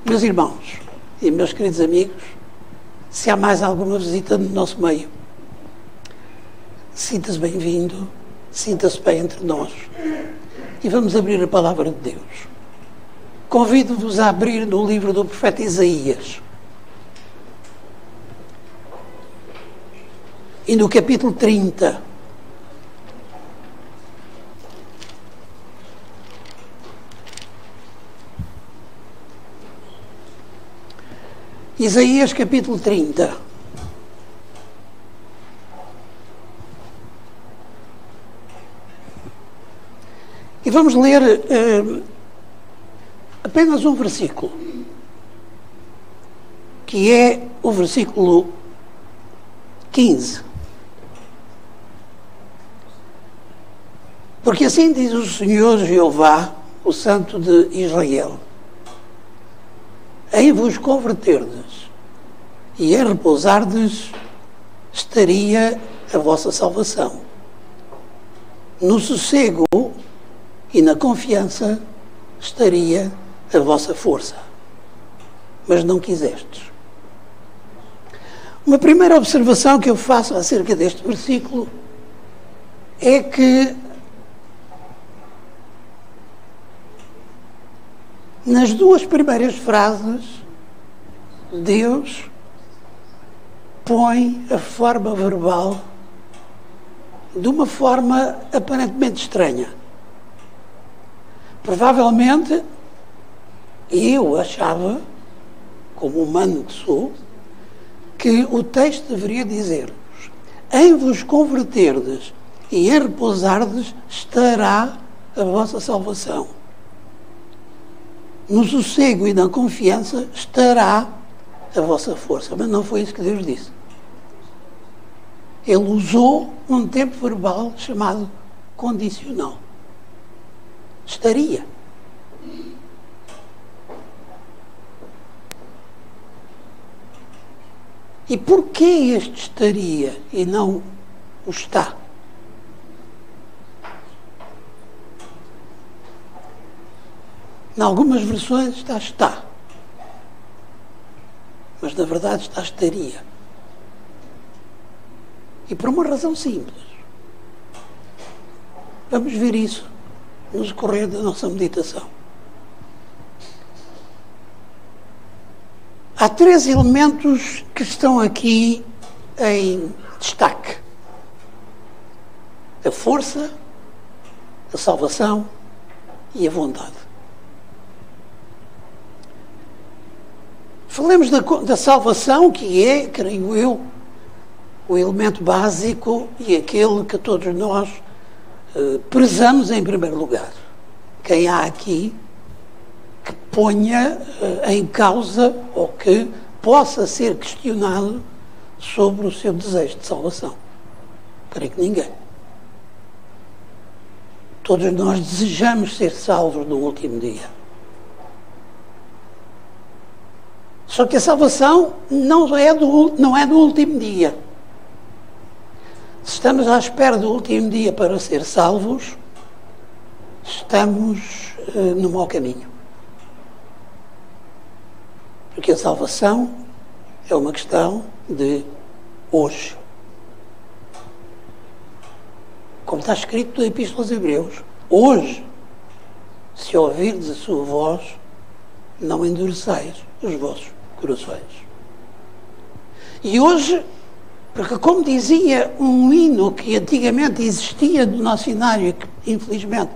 Meus irmãos e meus queridos amigos, se há mais alguma visita no nosso meio, sinta-se bem-vindo, sinta-se bem entre nós e vamos abrir a palavra de Deus. Convido-vos a abrir no livro do profeta Isaías e no capítulo 30. Isaías capítulo 30. E vamos ler apenas um versículo, que é o versículo 15. Porque assim diz o Senhor Jeová, o Santo de Israel: em vos converterdes e em repousardes estaria a vossa salvação. No sossego e na confiança estaria a vossa força. Mas não quisestes. Uma primeira observação que eu faço acerca deste versículo é que nas duas primeiras frases, Deus põe a forma verbal de uma forma aparentemente estranha. Provavelmente, eu achava, como humano que sou, que o texto deveria dizer-nos: em vos converterdes e em repousardes estará a vossa salvação. No sossego e na confiança estará a vossa força. Mas não foi isso que Deus disse. Ele usou um tempo verbal chamado condicional. Estaria. E porquê este estaria e não o está? Em algumas versões está. Mas na verdade estaria. E por uma razão simples. Vamos ver isso no decorrer da nossa meditação. Há três elementos que estão aqui em destaque: a força, a salvação e a vontade. Falemos da salvação, que é, creio eu, o elemento básico e aquele que todos nós prezamos em primeiro lugar. Quem há aqui que ponha em causa ou que possa ser questionado sobre o seu desejo de salvação? Creio que ninguém. Todos nós desejamos ser salvos no último dia. Só que a salvação não é do último dia. Se estamos à espera do último dia para ser salvos, estamos no mau caminho. Porque a salvação é uma questão de hoje. Como está escrito na Epístola aos Hebreus: hoje, se ouvirdes a sua voz, não endureçais os vossos corações. E hoje, porque como dizia um hino que antigamente existia no nosso cenário, que infelizmente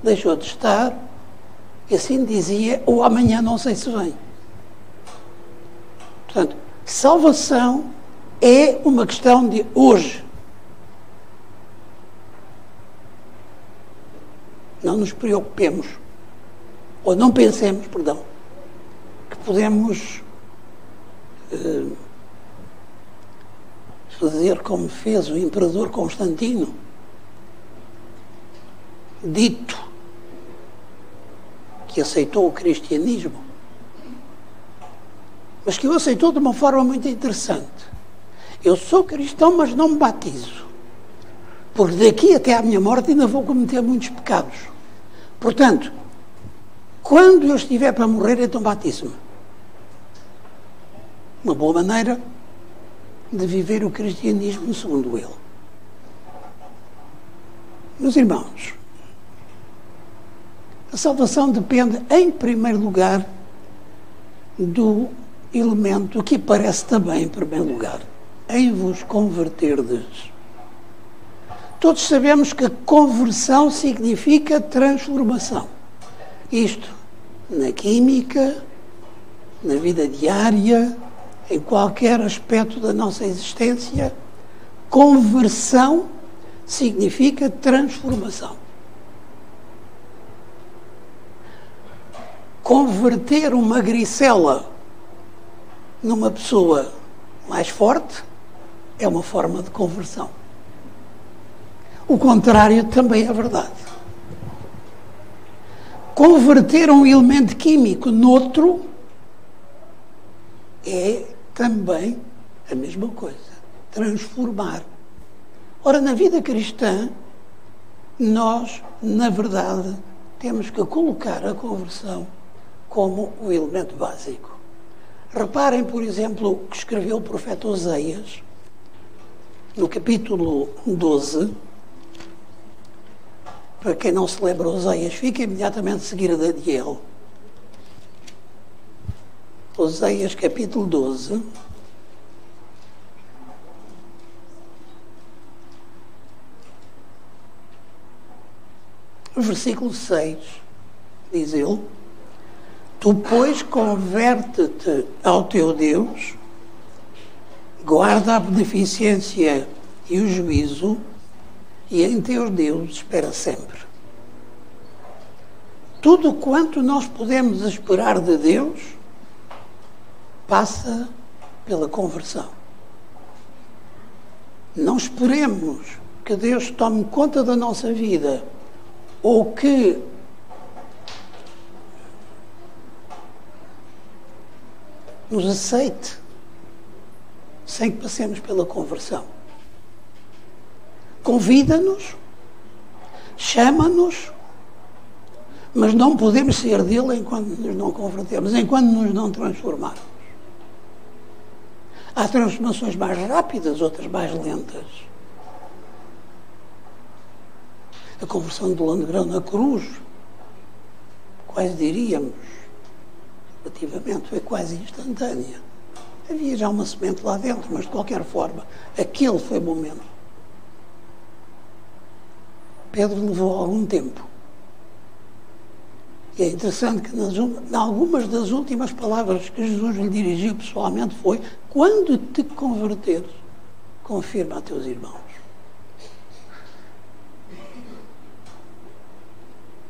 deixou de estar, e assim dizia: o amanhã não sei se vem. Portanto, salvação é uma questão de hoje. Não nos preocupemos, ou não pensemos, perdão, que podemos fazer como fez o imperador Constantino, dito que aceitou o cristianismo, mas que o aceitou de uma forma muito interessante. Eu sou cristão, mas não me batizo, porque daqui até à minha morte ainda vou cometer muitos pecados. Portanto, quando eu estiver para morrer, então batizo-me. uma boa maneira de viver o cristianismo segundo ele. Meus irmãos, a salvação depende, em primeiro lugar, do elemento que aparece também, em primeiro lugar, em vos converterdes. Todos sabemos que conversão significa transformação. Isto na química, na vida diária, em qualquer aspecto da nossa existência, conversão significa transformação. Converter uma gricela numa pessoa mais forte é uma forma de conversão. O contrário também é verdade. Converter um elemento químico noutro é também a mesma coisa. Transformar. Ora, na vida cristã, nós, na verdade, temos que colocar a conversão como o elemento básico. Reparem, por exemplo, o que escreveu o profeta Oseias, no capítulo 12. Para quem não se lembra Oseias, fica imediatamente a seguir a Daniel. Oseias, capítulo 12. Versículo 6, diz ele: Tu, pois, converte-te ao teu Deus, guarda a beneficência e o juízo, e em teu Deus espera sempre. Tudo quanto nós podemos esperar de Deus passa pela conversão. Não esperemos que Deus tome conta da nossa vida ou que nos aceite sem que passemos pela conversão. Convida-nos, chama-nos, mas não podemos ser dele enquanto nos não convertemos, enquanto nos não transformarmos. Há transformações mais rápidas, outras mais lentas. A conversão do Landgrão na cruz, quase diríamos, relativamente, foi quase instantânea. Havia já uma semente lá dentro, mas de qualquer forma, aquele foi o momento. Pedro levou algum tempo. E é interessante que algumas das últimas palavras que Jesus lhe dirigiu pessoalmente foi: quando te converteres, confirma a teus irmãos.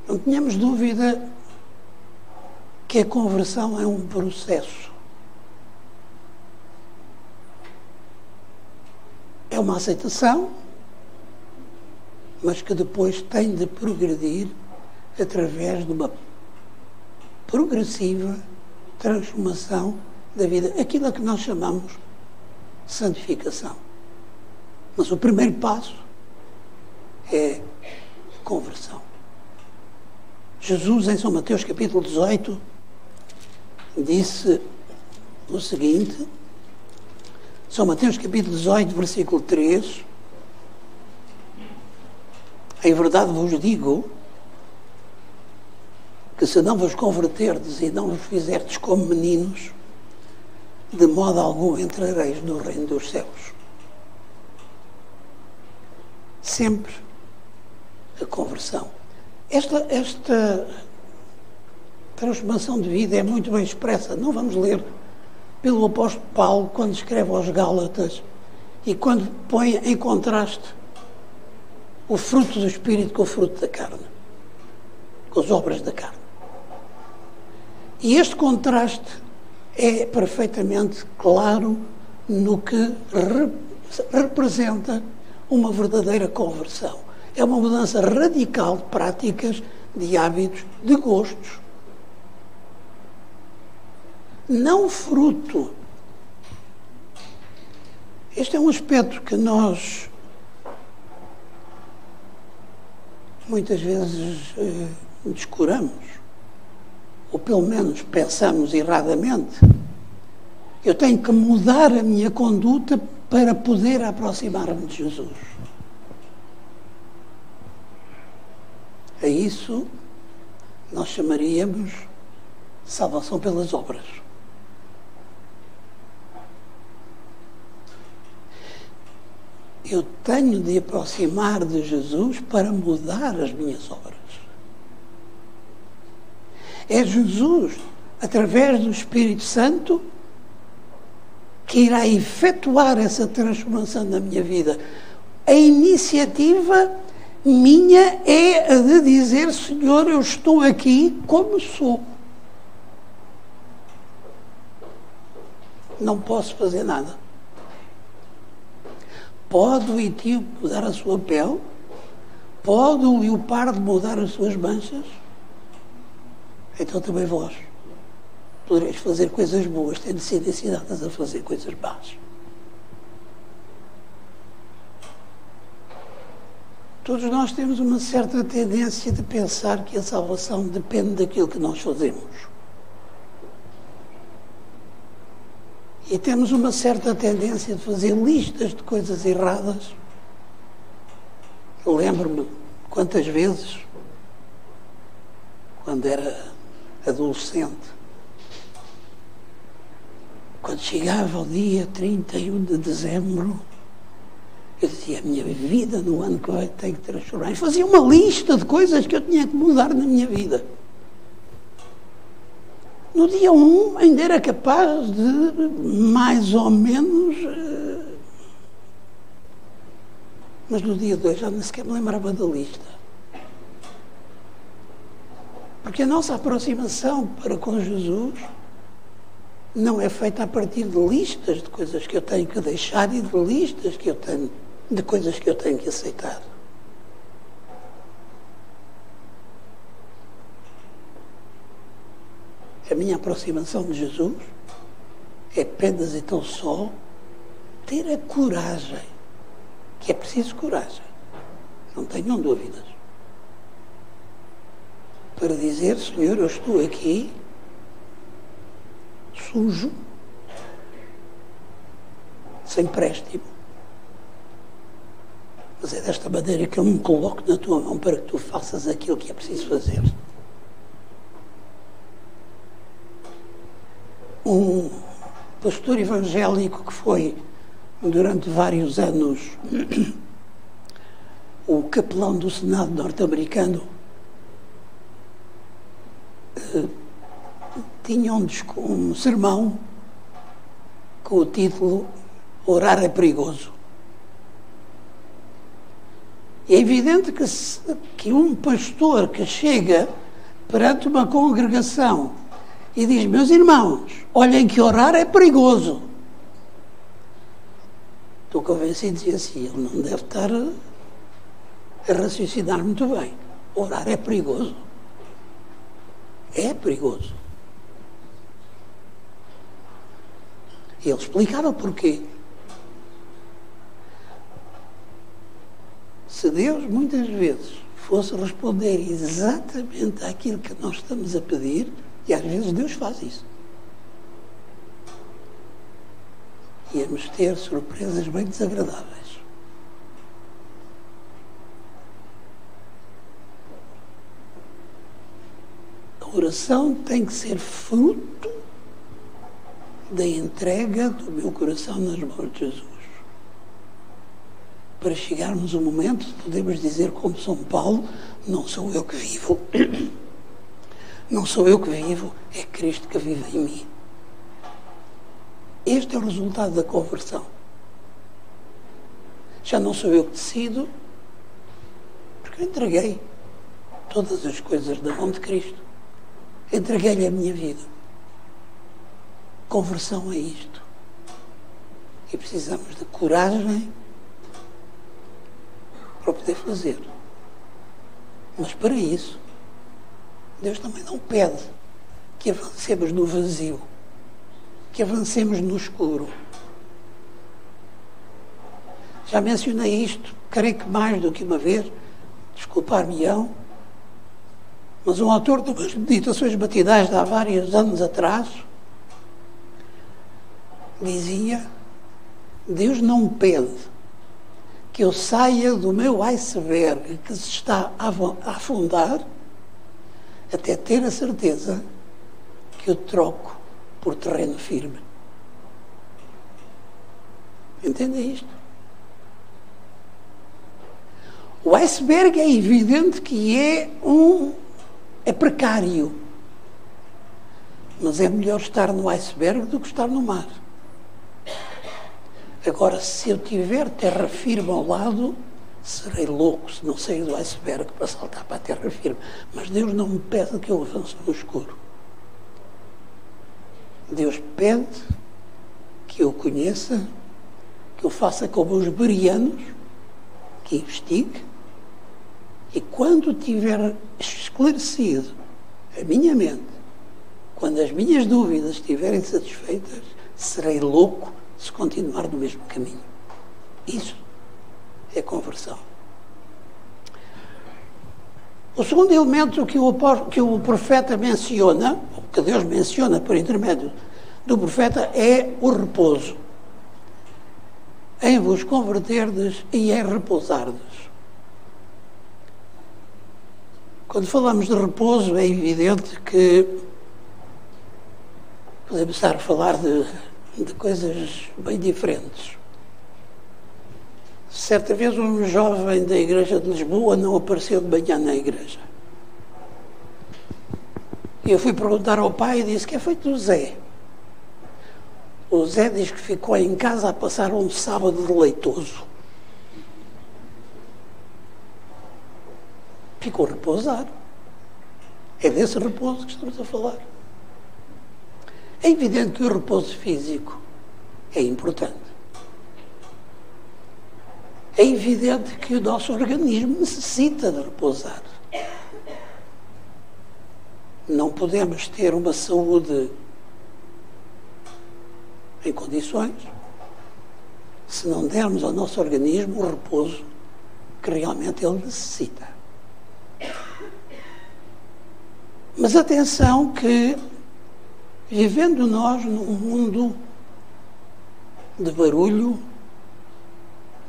Não tenhamos dúvida que a conversão é um processo. É uma aceitação, mas que depois tem de progredir através de uma progressiva transformação da vida. Aquilo a que nós chamamos santificação. Mas o primeiro passo é a conversão. Jesus, em São Mateus capítulo 18, disse o seguinte, São Mateus capítulo 18, versículo 3, em verdade vos digo que se não vos converterdes e não vos fizerdes como meninos, de modo algum entrareis no reino dos céus. Sempre a conversão. Esta transformação de vida é muito bem expressa. Não vamos ler pelo apóstolo Paulo quando escreve aos Gálatas e quando põe em contraste o fruto do Espírito com o fruto da carne, com as obras da carne. E este contraste é perfeitamente claro no que representa uma verdadeira conversão. É uma mudança radical de práticas, de hábitos, de gostos. Não fruto. Este é um aspecto que nós muitas vezes descuramos, ou pelo menos pensamos erradamente. Eu tenho que mudar a minha conduta para poder aproximar-me de Jesus. A isso nós chamaríamos salvação pelas obras. Eu tenho de aproximar de Jesus para mudar as minhas obras. É Jesus, através do Espírito Santo, que irá efetuar essa transformação na minha vida. A iniciativa minha é a de dizer: Senhor, eu estou aqui como sou. Não posso fazer nada. Pode o etíope mudar a sua pele? Pode o leopardo mudar as suas manchas? Então também vós podereis fazer coisas boas, tendo sido ensinadas a fazer coisas más. Todos nós temos uma certa tendência de pensar que a salvação depende daquilo que nós fazemos. E temos uma certa tendência de fazer listas de coisas erradas. Eu lembro-me quantas vezes, quando era adolescente, quando chegava o dia 31 de dezembro, eu dizia: a minha vida no ano que vai tem que transformar. E fazia uma lista de coisas que eu tinha que mudar na minha vida. No dia 1 ainda era capaz de, mais ou menos, mas no dia 2 já nem sequer me lembrava da lista. Porque a nossa aproximação para com Jesus não é feita a partir de listas de coisas que eu tenho que deixar e de listas que eu tenho, de coisas que eu tenho que aceitar. A minha aproximação de Jesus é apenas e tão só ter a coragem, que é preciso coragem, não tenham dúvidas, para dizer: Senhor, eu estou aqui sujo, sem préstimo, mas é desta maneira que eu me coloco na tua mão para que tu faças aquilo que é preciso fazer. Um pastor evangélico que foi durante vários anos o capelão do Senado norte-americano tinha um sermão com o título Orar é perigoso. É evidente que um pastor que chega perante uma congregação e diz: meus irmãos, olhem que orar é perigoso. Estou convencido de dizer assim: ele não deve estar a raciocinar muito bem. Orar é perigoso. É perigoso. E ele explicava porquê. Se Deus muitas vezes fosse responder exatamente àquilo que nós estamos a pedir, e às vezes Deus faz isso, íamos ter surpresas bem desagradáveis. A oração tem que ser fruto da entrega do meu coração nas mãos de Jesus. Para chegarmos ao momento de podermos dizer, como São Paulo: não sou eu que vivo, não sou eu que vivo, é Cristo que vive em mim. Este é o resultado da conversão. Já não sou eu que decido, porque eu entreguei todas as coisas na mão de Cristo. Entreguei-lhe a minha vida. Conversão é isto. E precisamos de coragem para poder fazer. Mas para isso, Deus também não pede que avancemos no vazio, que avancemos no escuro. Já mencionei isto, creio que mais do que uma vez, desculpar-me-ão, mas um autor de umas meditações matinais de há vários anos atrás dizia: Deus não pede que eu saia do meu iceberg que se está a afundar até ter a certeza que eu troco por terreno firme. Entendem isto? O iceberg é evidente que é precário. Mas é melhor estar no iceberg do que estar no mar. Agora, se eu tiver terra firme ao lado, serei louco se não sair do iceberg para saltar para a terra firme. Mas Deus não me pede que eu avance no escuro. Deus pede que eu conheça, que eu faça como os bereanos, que investigue, e quando tiver esclarecido a minha mente, quando as minhas dúvidas estiverem satisfeitas, serei louco se continuar no mesmo caminho. Isso é conversão. O segundo elemento que o profeta menciona, ou que Deus menciona por intermédio do profeta, é o repouso. Em vos converterdes e em repousardes. Quando falamos de repouso, é evidente que podemos estar a falar de coisas bem diferentes. Certa vez um jovem da igreja de Lisboa não apareceu de manhã na igreja. E eu fui perguntar ao pai e disse: que é feito o Zé? O Zé diz que ficou em casa a passar um sábado deleitoso. Ficou a repousar. É desse repouso que estamos a falar. É evidente que o repouso físico é importante. É evidente que o nosso organismo necessita de repousar. Não podemos ter uma saúde em condições se não dermos ao nosso organismo o repouso que realmente ele necessita. Mas atenção que, vivendo nós num mundo de barulho,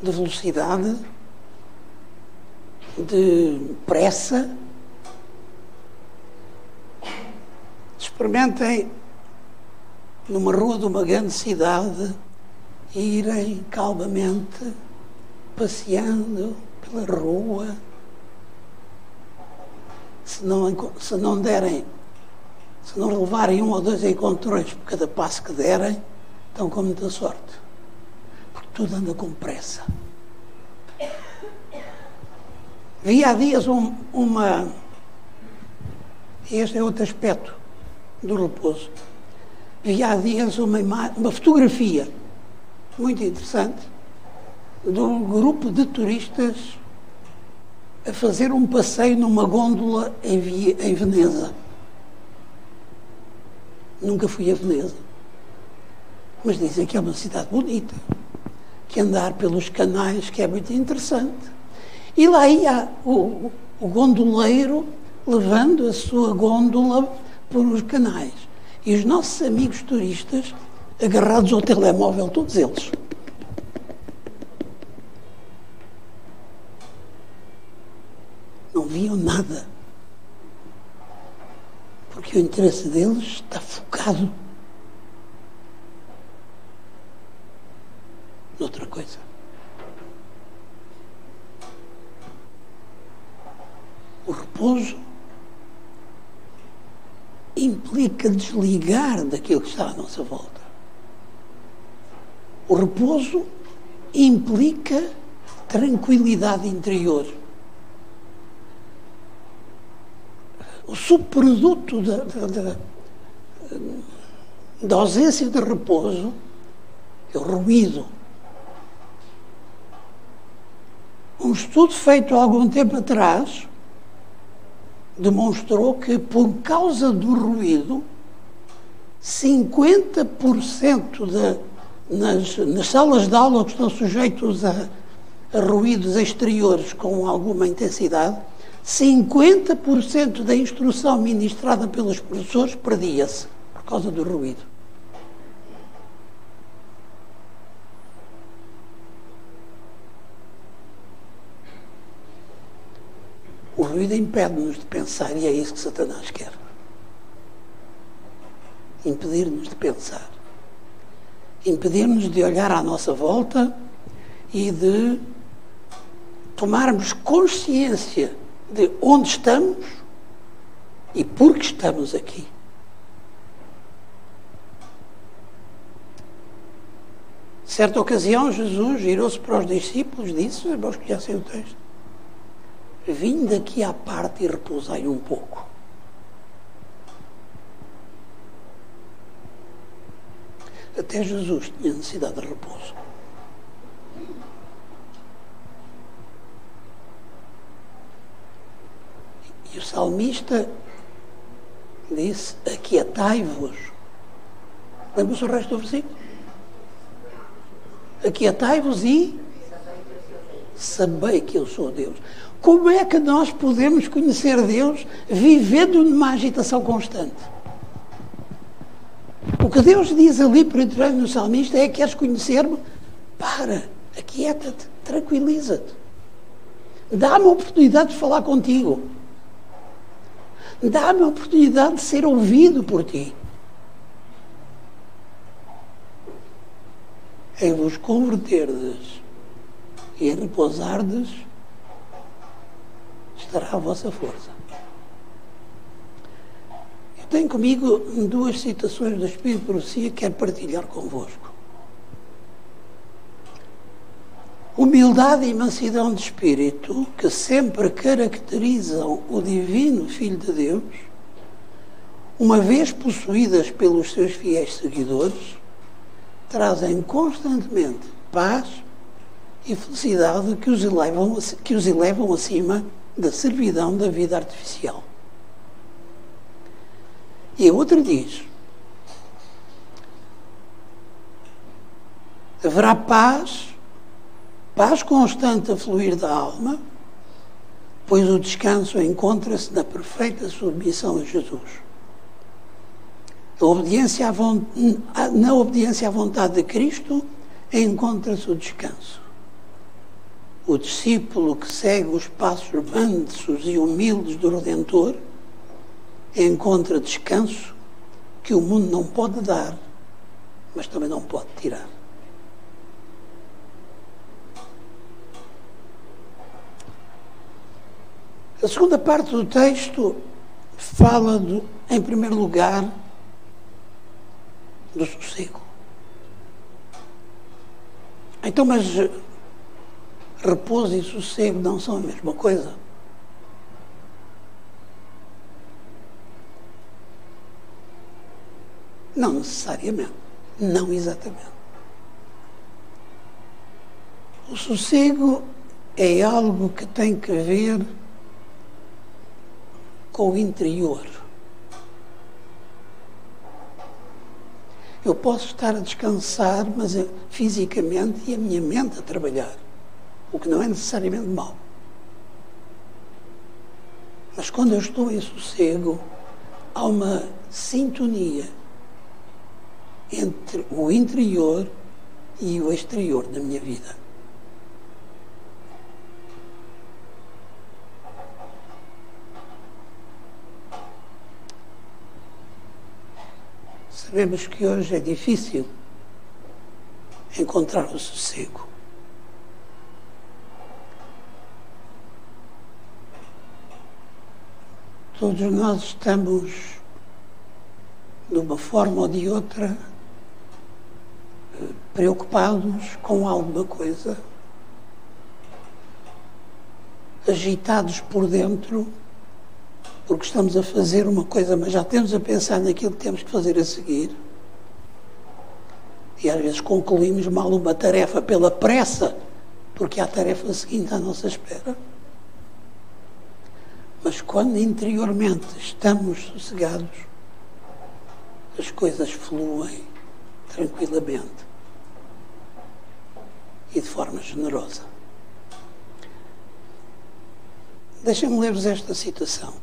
de velocidade, de pressa, experimentem numa rua de uma grande cidade irem calmamente passeando pela rua. Se não levarem 1 ou 2 encontrões por cada passo que derem, estão com muita sorte. Porque tudo anda com pressa. Vi há dias este é outro aspecto do repouso. Vi há dias uma fotografia muito interessante de um grupo de turistas a fazer um passeio numa gôndola em Veneza. Nunca fui a Veneza, mas dizem que é uma cidade bonita, que andar pelos canais que é muito interessante. E lá ia o gondoleiro levando a sua gôndola por os canais. E os nossos amigos turistas agarrados ao telemóvel, todos eles. Não viam nada. Porque o interesse deles está focado noutra coisa. O repouso implica desligar daquilo que está à nossa volta. O repouso implica tranquilidade interior. O subproduto da ausência de repouso é o ruído. Um estudo feito há algum tempo atrás demonstrou que, por causa do ruído, 50% nas salas de aula que estão sujeitos a ruídos exteriores com alguma intensidade, 50% da instrução ministrada pelos professores perdia-se por causa do ruído. O ruído impede-nos de pensar e é isso que Satanás quer. Impedir-nos de pensar. Impedir-nos de olhar à nossa volta e de tomarmos consciência de onde estamos e por que estamos aqui. Certa ocasião, Jesus virou-se para os discípulos e disse, vós conhecem o texto, vim daqui à parte e repousai um pouco. Até Jesus tinha necessidade de repouso. E o salmista disse, aquietai-vos. Lembra-se o resto do versículo? Aquietai-vos e sabei que eu sou Deus. Como é que nós podemos conhecer Deus vivendo numa agitação constante? O que Deus diz ali por intermédio no salmista é: queres conhecer-me? Para, aquieta-te, tranquiliza-te. Dá-me a oportunidade de falar contigo. Dá-me a oportunidade de ser ouvido por ti. Em vos converterdes e em repousardes estará a vossa força. Eu tenho comigo duas citações do Espírito de Profecia que quero partilhar convosco. Humildade e mansidão de espírito, que sempre caracterizam o divino Filho de Deus, uma vez possuídas pelos seus fiéis seguidores, trazem constantemente paz e felicidade que os elevam acima da servidão da vida artificial. E a outra diz: haverá paz constante a fluir da alma, pois o descanso encontra-se na perfeita submissão a Jesus. Na obediência à vontade de Cristo encontra-se o descanso. O discípulo que segue os passos mansos e humildes do Redentor encontra descanso que o mundo não pode dar, mas também não pode tirar. A segunda parte do texto fala, em primeiro lugar, do sossego. Então, mas repouso e sossego não são a mesma coisa? Não necessariamente. Não exatamente. O sossego é algo que tem que ver com o interior. Eu posso estar a descansar, mas fisicamente e a minha mente a trabalhar, o que não é necessariamente mau. Mas quando eu estou em sossego, há uma sintonia entre o interior e o exterior da minha vida. Sabemos que hoje é difícil encontrar o sossego. Todos nós estamos, de uma forma ou de outra, preocupados com alguma coisa, agitados por dentro, porque estamos a fazer uma coisa, mas já temos a pensar naquilo que temos que fazer a seguir. E às vezes concluímos mal uma tarefa pela pressa, porque há a tarefa seguinte à nossa espera. Mas quando interiormente estamos sossegados, as coisas fluem tranquilamente e de forma generosa. Deixem-me ler-vos esta citação.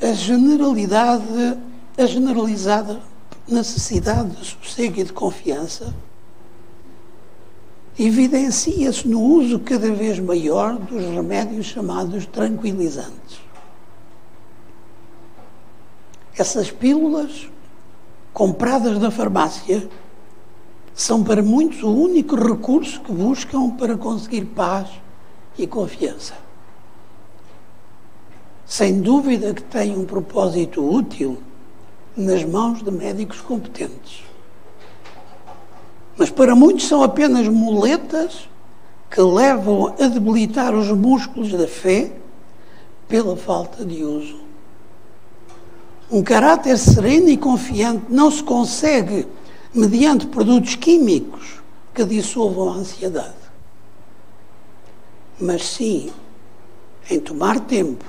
A generalizada necessidade de sossego e de confiança evidencia-se no uso cada vez maior dos remédios chamados tranquilizantes. Essas pílulas, compradas da farmácia, são para muitos o único recurso que buscam para conseguir paz e confiança. Sem dúvida que têm um propósito útil nas mãos de médicos competentes. Mas para muitos são apenas muletas que levam a debilitar os músculos da fé pela falta de uso. Um caráter sereno e confiante não se consegue mediante produtos químicos que dissolvam a ansiedade, mas sim em tomar tempo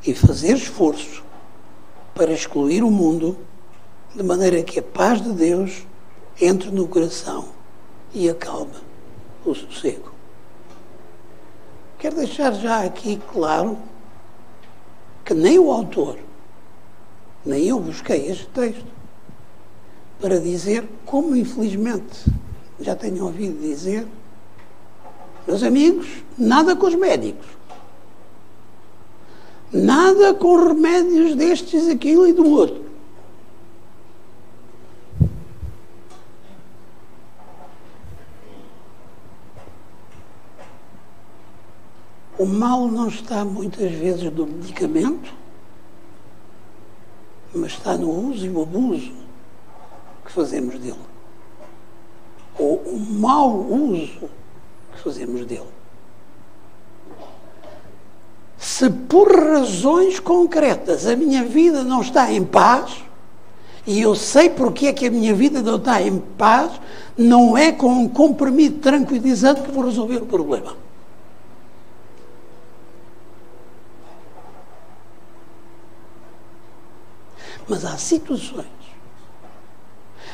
e fazer esforço para excluir o mundo, de maneira que a paz de Deus entre no coração e acalme o sossego. Quero deixar já aqui claro que nem o autor, nem eu busquei este texto para dizer, como infelizmente já tenho ouvido dizer, meus amigos, nada com os médicos. Nada com remédios destes, aquilo e do outro. O mal não está muitas vezes no medicamento, mas está no uso e o abuso que fazemos dele. Ou o mau uso que fazemos dele. Se por razões concretas a minha vida não está em paz, e eu sei porque é que a minha vida não está em paz, não é com um comprimido tranquilizante que vou resolver o problema. Mas há situações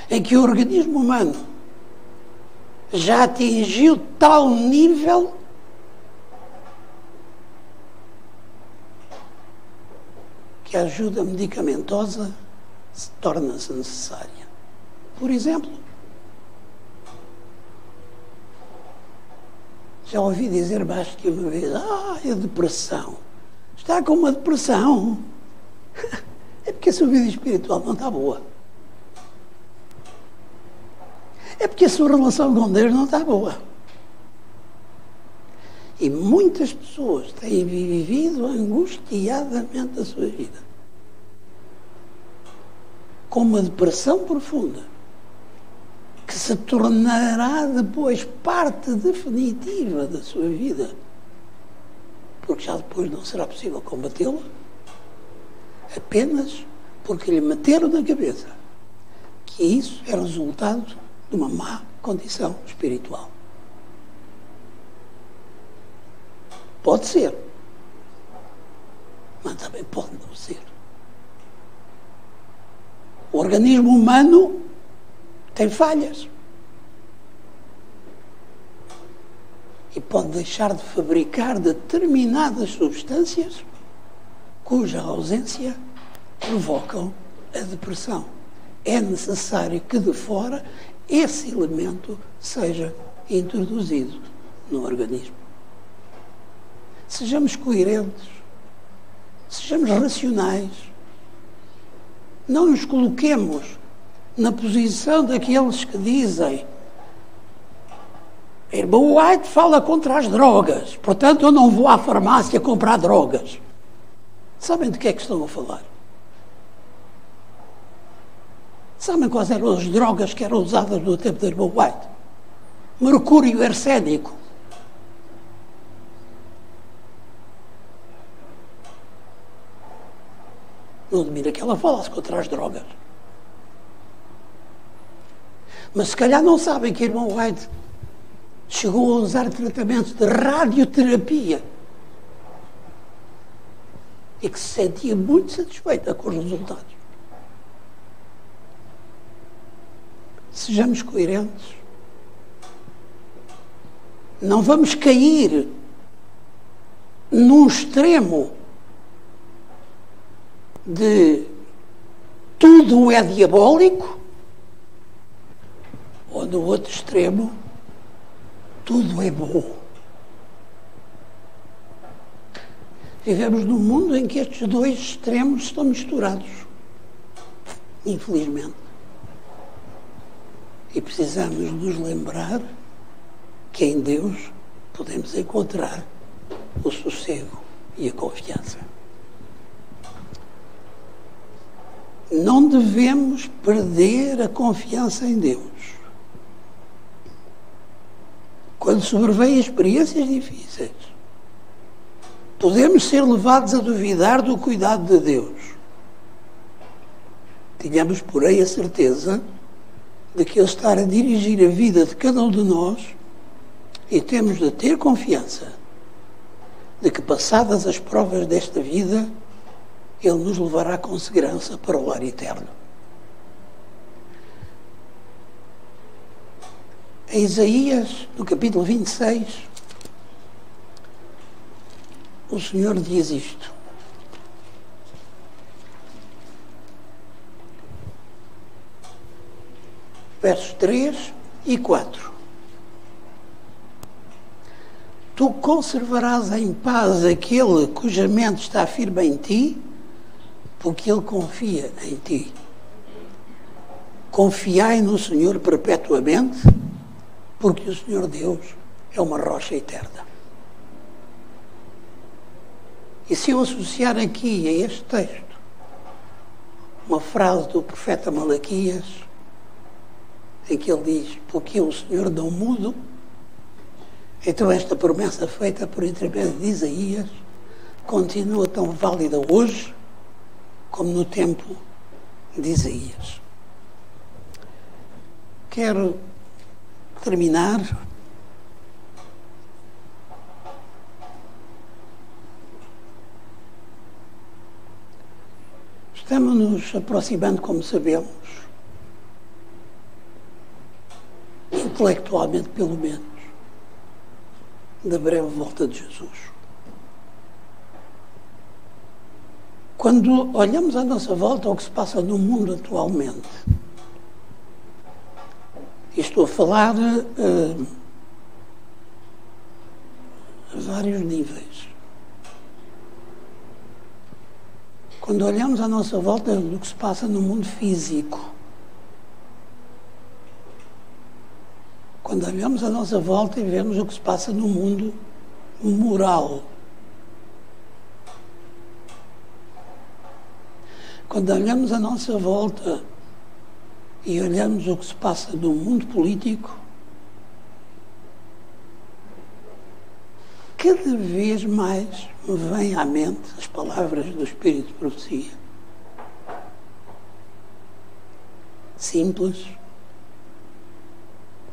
em que o organismo humano já atingiu tal nível que a ajuda medicamentosa torna-se necessária. Por exemplo, já ouvi dizer mais que uma vez, a depressão. Está com uma depressão. É porque a sua vida espiritual não está boa. É porque a sua relação com Deus não está boa. E muitas pessoas têm vivido angustiadamente a sua vida, com uma depressão profunda, que se tornará depois parte definitiva da sua vida, porque já depois não será possível combatê-la, apenas porque lhe meteram na cabeça que isso é resultado de uma má condição espiritual. Pode ser, mas também pode não ser. O organismo humano tem falhas e pode deixar de fabricar determinadas substâncias cuja ausência provocam a depressão. É necessário que de fora esse elemento seja introduzido no organismo. Sejamos coerentes, sejamos racionais, não nos coloquemos na posição daqueles que dizem irmão White fala contra as drogas, portanto eu não vou à farmácia comprar drogas. Sabem de que é que estão a falar? Sabem quais eram as drogas que eram usadas no tempo de irmão White? Mercúrio e arsénico. Não admira que ela falasse contra as drogas. Mas se calhar não sabem que irmão White chegou a usar tratamentos de radioterapia e que se sentia muito satisfeita com os resultados. Sejamos coerentes. Não vamos cair num extremo de tudo é diabólico, ou no outro extremo tudo é bom. Vivemos num mundo em que estes dois extremos estão misturados, infelizmente. E precisamos nos lembrar que em Deus podemos encontrar o sossego e a confiança. Não devemos perder a confiança em Deus. Quando sobrevêm experiências difíceis, podemos ser levados a duvidar do cuidado de Deus. Tenhamos, porém, a certeza de que Ele está a dirigir a vida de cada um de nós e temos de ter confiança de que, passadas as provas desta vida, Ele nos levará com segurança para o lar eterno. Em Isaías, no capítulo 26, o Senhor diz isto. Versos 3 e 4. Tu conservarás em paz aquele cuja mente está firme em ti, porque ele confia em ti. Confiai no Senhor perpetuamente, porque o Senhor Deus é uma rocha eterna. E se eu associar aqui a este texto uma frase do profeta Malaquias, em que ele diz, porque o Senhor não mudo, então esta promessa feita por intermédio de Isaías continua tão válida hoje como no tempo de Isaías. Quero terminar estamos nos aproximando, como sabemos, intelectualmente pelo menos, da breve volta de Jesus. Quando olhamos à nossa volta ao que se passa no mundo atualmente, e estou a falar a vários níveis. Quando olhamos à nossa volta do que se passa no mundo físico, quando olhamos à nossa volta e vemos o que se passa no mundo moral, quando olhamos à nossa volta e olhamos o que se passa no mundo político, cada vez mais me vêm à mente as palavras do Espírito de Profecia. Simples,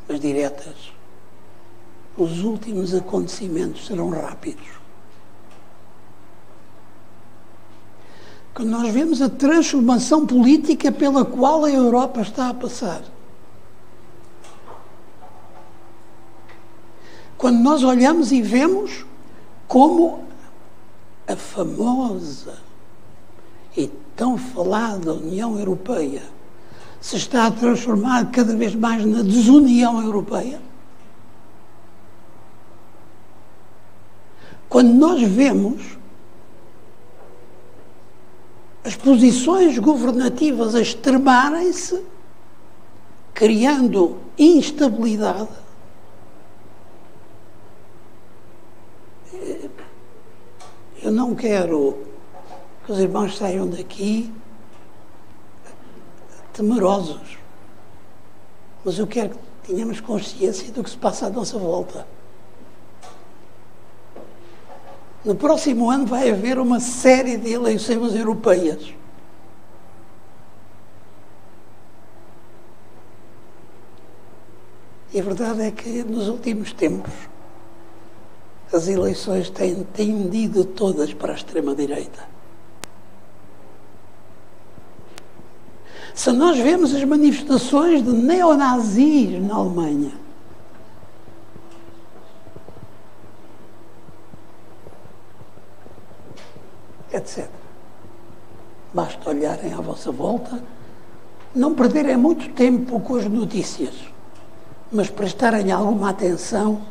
mas diretas. Os últimos acontecimentos serão rápidos. Quando nós vemos a transformação política pela qual a Europa está a passar, quando nós olhamos e vemos como a famosa e tão falada União Europeia se está a transformar cada vez mais na desunião europeia, quando nós vemos as posições governativas a extremarem-se, criando instabilidade, eu não quero que os irmãos saiam daqui temerosos, mas eu quero que tenhamos consciência do que se passa à nossa volta. No próximo ano vai haver uma série de eleições europeias. E a verdade é que nos últimos tempos as eleições têm tendido todas para a extrema-direita. Se nós vemos as manifestações de neonazis na Alemanha, etc. Basta olharem à vossa volta, não perderem muito tempo com as notícias, mas prestarem alguma atenção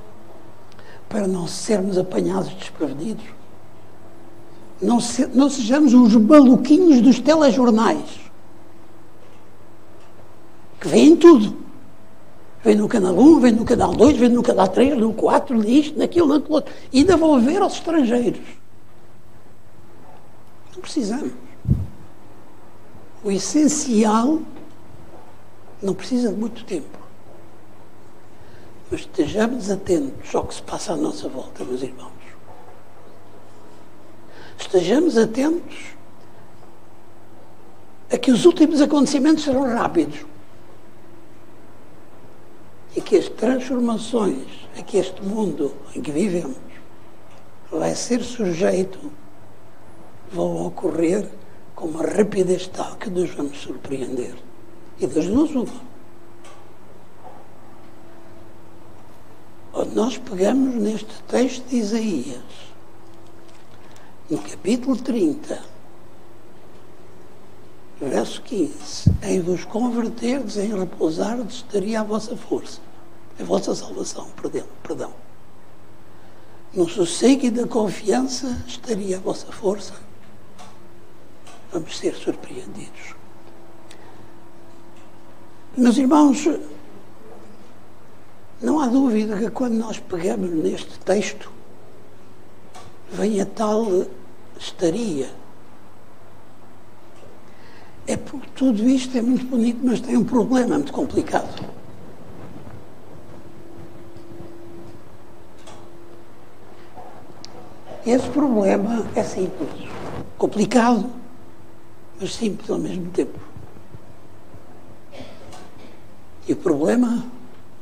para não sermos apanhados desprevenidos. Não sejamos os maluquinhos dos telejornais, que veem tudo. Vem no canal 1, vem no canal 2, vem no canal 3, no 4, nisto, naquilo, naquilo outro. E ainda vão ver aos estrangeiros. Não precisamos. O essencial não precisa de muito tempo. Mas estejamos atentos ao que se passa à nossa volta, meus irmãos. Estejamos atentos a que os últimos acontecimentos serão rápidos e que as transformações a que este mundo em que vivemos vai ser sujeito vão ocorrer com uma rapidez tal que nos vamos surpreender. E Deus nos uma. Onde nós pegamos neste texto de Isaías, no capítulo 30, verso 15, em vos converterdes, em repousardes, estaria a vossa força, a vossa salvação, perdão. No sossego e da confiança estaria a vossa força. Vamos ser surpreendidos. Meus irmãos, não há dúvida que quando nós pegamos neste texto, vem a tal estaria. É porque tudo isto é muito bonito, mas tem um problema muito complicado. Esse problema é simples, complicado, mas simples ao mesmo tempo. E o problema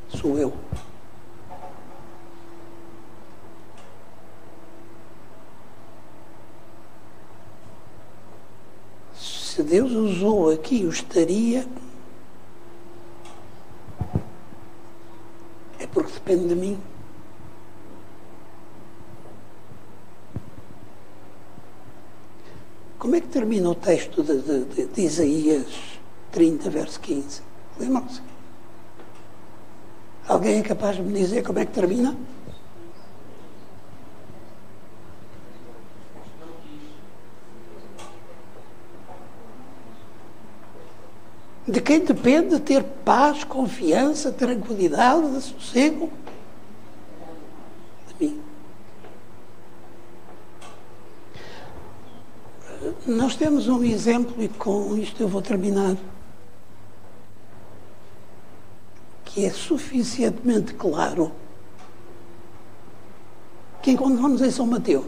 sou eu. Se Deus usou aqui o estaria, é porque depende de mim. Como é que termina o texto de Isaías 30, verso 15? Lembram-se? Alguém é capaz de me dizer como é que termina? De quem depende ter paz, confiança, tranquilidade, sossego? De mim. Nós temos um exemplo, e com isto eu vou terminar, que é suficientemente claro, que encontramos em São Mateus.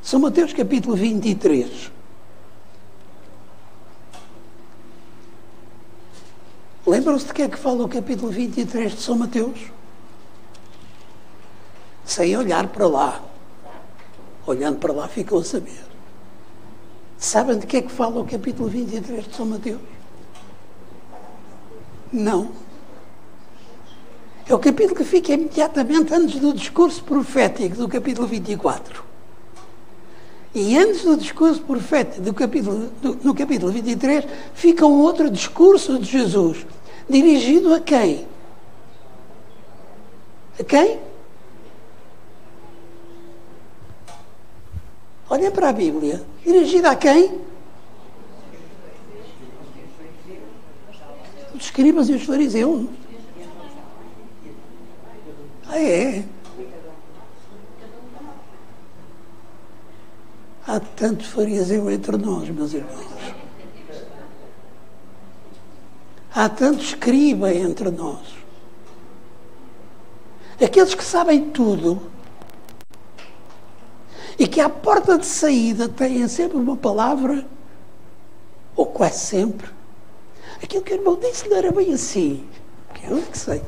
São Mateus, capítulo 23. Lembram-se de que é que fala o capítulo 23 de São Mateus? Sem olhar para lá. Olhando para lá ficam a saber. Sabem de que é que fala o capítulo 23 de São Mateus? Não. É o capítulo que fica imediatamente antes do discurso profético do capítulo 24. E antes do discurso profético no capítulo 23, fica um outro discurso de Jesus, dirigido a quem? A quem? Olhem para a Bíblia. Dirigida a quem? Os escribas e os fariseus. Ah, é? Há tanto fariseu entre nós, meus irmãos. Há tanto escriba entre nós. Aqueles que sabem tudo e que à porta de saída têm sempre uma palavra, ou quase sempre. Aquilo que o irmão disse não era bem assim, que eu é que sei.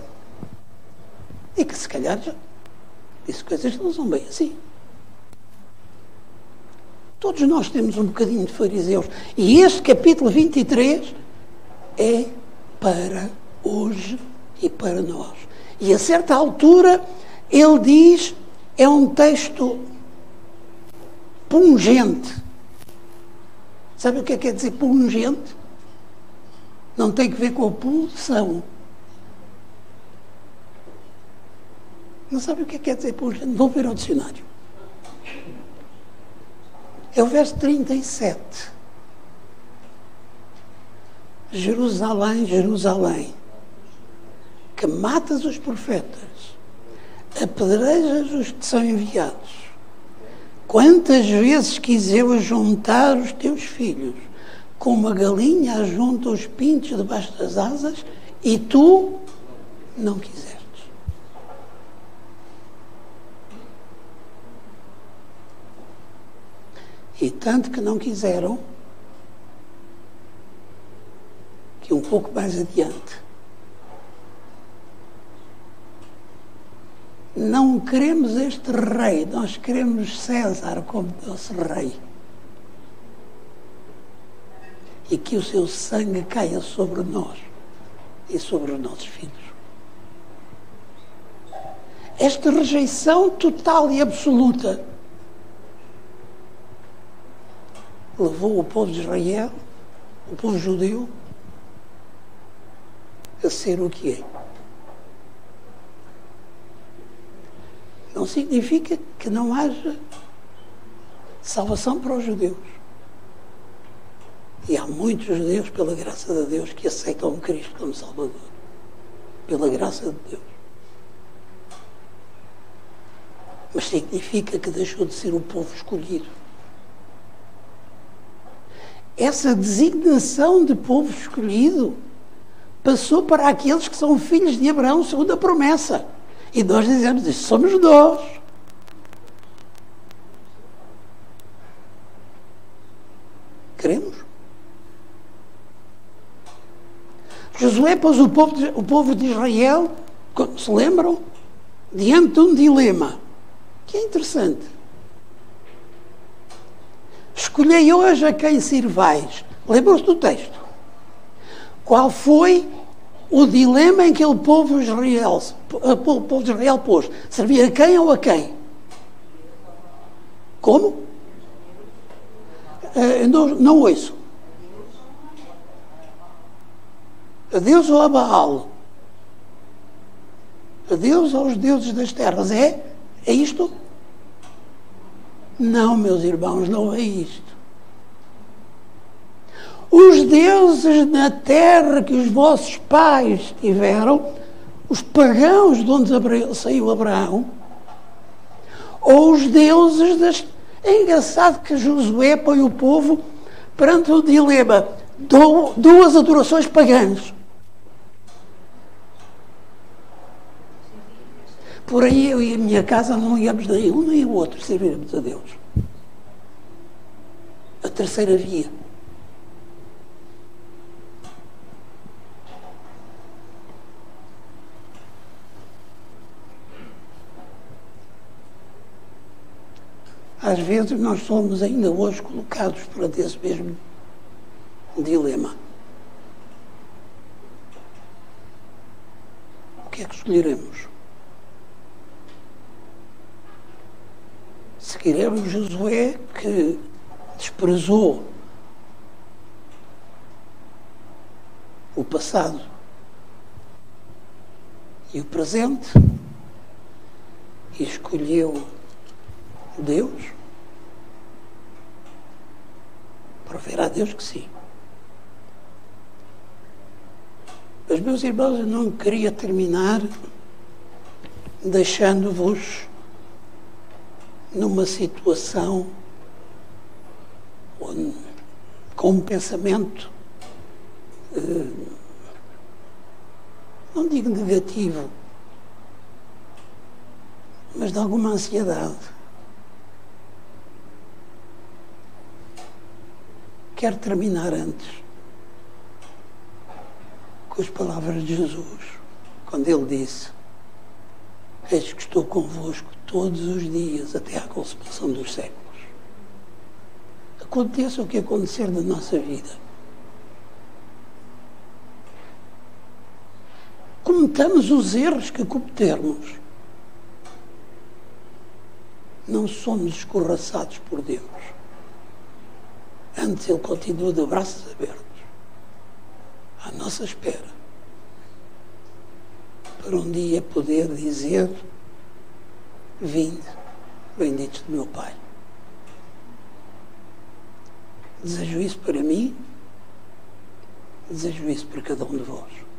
E que se calhar já disse coisas que não são bem assim. Todos nós temos um bocadinho de fariseus. E este capítulo 23 é para hoje e para nós. E a certa altura ele diz, é um texto pungente. Sabe o que é que quer dizer pungente? Não tem que ver com a pulsão. Não sabe o que quer dizer pungente? Vou ver ao dicionário. É o verso 37. Jerusalém, Jerusalém, que matas os profetas, apedrejas os que te são enviados. Quantas vezes quis eu ajuntar os teus filhos, como uma galinha ajunta os pintos debaixo das asas, e tu não quiseste. E tanto que não quiseram, que um pouco mais adiante, não queremos este rei, nós queremos César como nosso rei. E que o seu sangue caia sobre nós e sobre os nossos filhos. Esta rejeição total e absoluta levou o povo de Israel, o povo judeu, a ser o que é. Não significa que não haja salvação para os judeus. E há muitos judeus, pela graça de Deus, que aceitam Cristo como Salvador. Pela graça de Deus. Mas significa que deixou de ser o povo escolhido. Essa designação de povo escolhido passou para aqueles que são filhos de Abraão segundo a promessa. E nós dizemos isso, somos nós. Queremos? Josué pôs o povo de Israel, se lembram, diante de um dilema, que é interessante. Escolhei hoje a quem sirvais. Lembram-se do texto? Qual foi o dilema em que o povo de Israel pôs? Servia a quem ou a quem? Como? Não ouço. A Deus ou a Baal? A Deus ou aos deuses das terras? É isto? Não, meus irmãos, não é isto. Os deuses na terra que os vossos pais tiveram, os pagãos de onde saiu Abraão, ou os deuses das... É engraçado que Josué põe o povo perante o dilema, duas adorações pagãs. Por aí eu e a minha casa não íamos nem um nem o outro, servirmos a Deus. A terceira via. Às vezes nós somos ainda hoje colocados perante esse mesmo dilema. O que é que escolheremos? Seguiremos Josué, que desprezou o passado e o presente e escolheu Deus? Proverá Deus que sim. Mas, meus irmãos, eu não queria terminar deixando-vos numa situação com um pensamento, não digo negativo, mas de alguma ansiedade. Quero terminar antes com as palavras de Jesus, quando ele disse: eis que estou convosco todos os dias até à consumação dos séculos. Aconteça o que acontecer na nossa vida, cometamos os erros que cometermos, não somos escorraçados por Deus. Antes ele continua de braços abertos à nossa espera, para um dia poder dizer: vinde, benditos de meu Pai. Desejo isso para mim, desejo isso para cada um de vós.